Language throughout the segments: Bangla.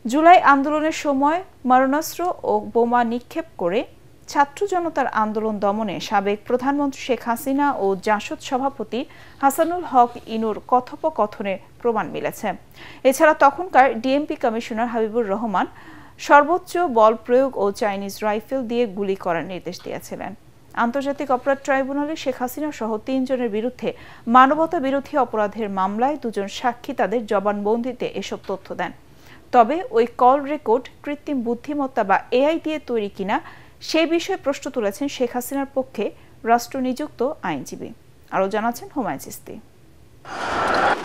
জুলাই আন্দোলনের সময় মারণাস্ত্র ও বোমা নিক্ষেপ করে ছাত্র জনতার আন্দোলন দমনে সাবেক প্রধানমন্ত্রী শেখ হাসিনা ও জাসদ সভাপতি হাসানুল হক ইনুর কথোপকথনের প্রমাণ মিলেছে। এছাড়া তখনকার ডিএমপি কমিশনার হাবিবুর রহমান সর্বোচ্চ বল প্রয়োগ ও চাইনিজ রাইফেল দিয়ে গুলি করার নির্দেশ দিয়েছিলেন। আন্তর্জাতিক অপরাধ ট্রাইব্যুনালে শেখ হাসিনা সহ ৩ জনের বিরুদ্ধে মানবতা বিরোধী অপরাধের মামলায় ২ জন সাক্ষী তাদের জবানবন্দিতে এসব তথ্য দেন। তবে ওই কল রেকর্ড কৃত্রিম বুদ্ধিমত্তা বা এআই দিয়ে তৈরি কিনা সেই বিষয়ে প্রশ্ন তুলেছেন শেখ হাসিনার পক্ষে রাষ্ট্রনিযুক্ত আইনজীবী। আরও জানাচ্ছেন হুমায়ুন চিশতি।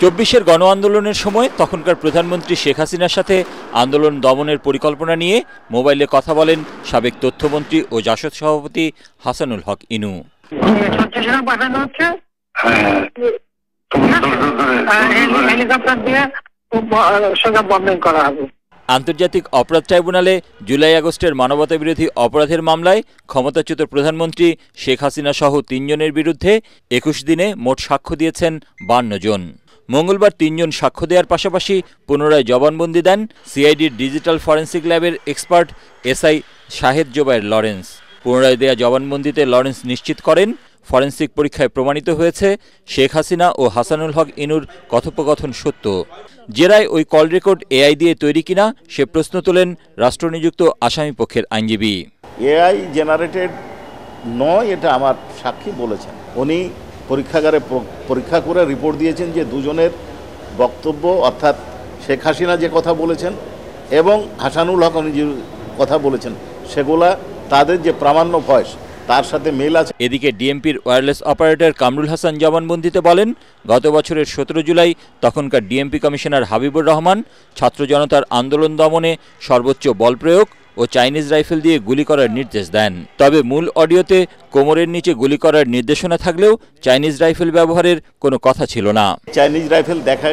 ২৪-এর গণ আন্দোলনের সময় তখনকার প্রধানমন্ত্রী শেখ হাসিনার সাথে আন্দোলন দমনের পরিকল্পনা নিয়ে মোবাইলে কথা বলেন সাবেক তথ্যমন্ত্রী ও জাসদ সভাপতি হাসানুল হক ইনু। আন্তর্জাতিক অপরাধ ট্রাইব্যুনালে জুলাই আগস্টের মানবতা বিরোধী অপরাধের মামলায় ক্ষমতাচ্যুত প্রধানমন্ত্রী শেখ হাসিনা সহ ৩ জনের বিরুদ্ধে ২১ দিনে মোট সাক্ষ্য দিয়েছেন ৫২ জন। মঙ্গলবার ৩ জন সাক্ষ্য দেওয়ার পাশাপাশি পুনরায় জবানবন্দি দেন সিআইডির ডিজিটাল ফরেন্সিক ল্যাবের expert SI Shahed Zobayer Lawrence. পুনরায় দেয়া জবানবন্দিতে লরেন্স নিশ্চিত করেন ফরেন্সিক পরীক্ষায় প্রমাণিত হয়েছে শেখ হাসিনা ও হাসানুল হক ইনুর কথোপকথন সত্য। জেরায় ওই কল রেকর্ড এআই দিয়ে তৈরি কিনা সে প্রশ্ন তোলেন রাষ্ট্রনিযুক্ত আসামি পক্ষের আইনজীবী। এআই জেনারেটেড নয়, এটা আমার সাক্ষী বলেছেন। উনি পরীক্ষাগারে পরীক্ষা করে রিপোর্ট দিয়েছেন যে দুজনের বক্তব্য, অর্থাৎ শেখ হাসিনা যে কথা বলেছেন এবং হাসানুল হক যে কথা বলেছেন, সেগুলা তাদের যে প্রামাণ্য ভয়েস তার সাথে মিল আছে। এদিকে ডিএমপির ওয়্যারলেস অপারেটর কামরুল হাসান জবানবন্দিতে বলেন, গত বছরের ১৭ জুলাই তখনকার ডিএমপি কমিশনার হাবিবুর রহমান ছাত্র জনতার আন্দোলন দমনে সর্বোচ্চ বল প্রয়োগ ও চাইনিজ রাইফেল দিয়ে গুলি করার নির্দেশ দেন। তবে মূল অডিওতে কোমরের নিচে গুলি করার নির্দেশনা থাকলেও চাইনিজ রাইফেল ব্যবহারের কোনো কথা ছিল না। চাইনিজ রাইফেল দেখা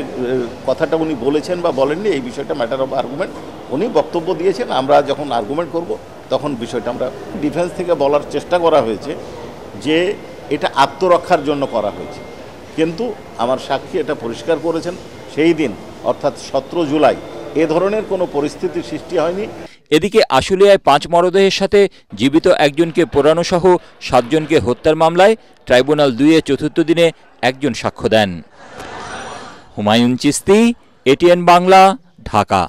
কথাটা উনি বলেছেন বা বলেননি, এই বিষয়টা ম্যাটার অফ আর্গুমেন্ট। উনি বক্তব্য দিয়েছেন, আমরা যখন আর্গুমেন্ট করব তখন বিষয়টা আমরা ডিফেন্স থেকে বলার চেষ্টা করা হয়েছে যে এটা আত্মরক্ষার জন্য করা হয়েছে, কিন্তু আমার সাক্ষী এটা পরিষ্কার করেছেন সেই দিন অর্থাৎ ১৭ জুলাই এ ধরনের কোনো পরিস্থিতির সৃষ্টি হয়নি। এদিকে আশুলিয়ায় ৫ মরদেহের সাথে জীবিত একজনকে পোড়ানো সহ ৭ জনকে হত্যার মামলায় ট্রাইব্যুনাল ২-এ চতুর্থ দিনে একজন সাক্ষ্য দেন। হুমায়ুন চিশতি, এটিএন বাংলা, ঢাকা।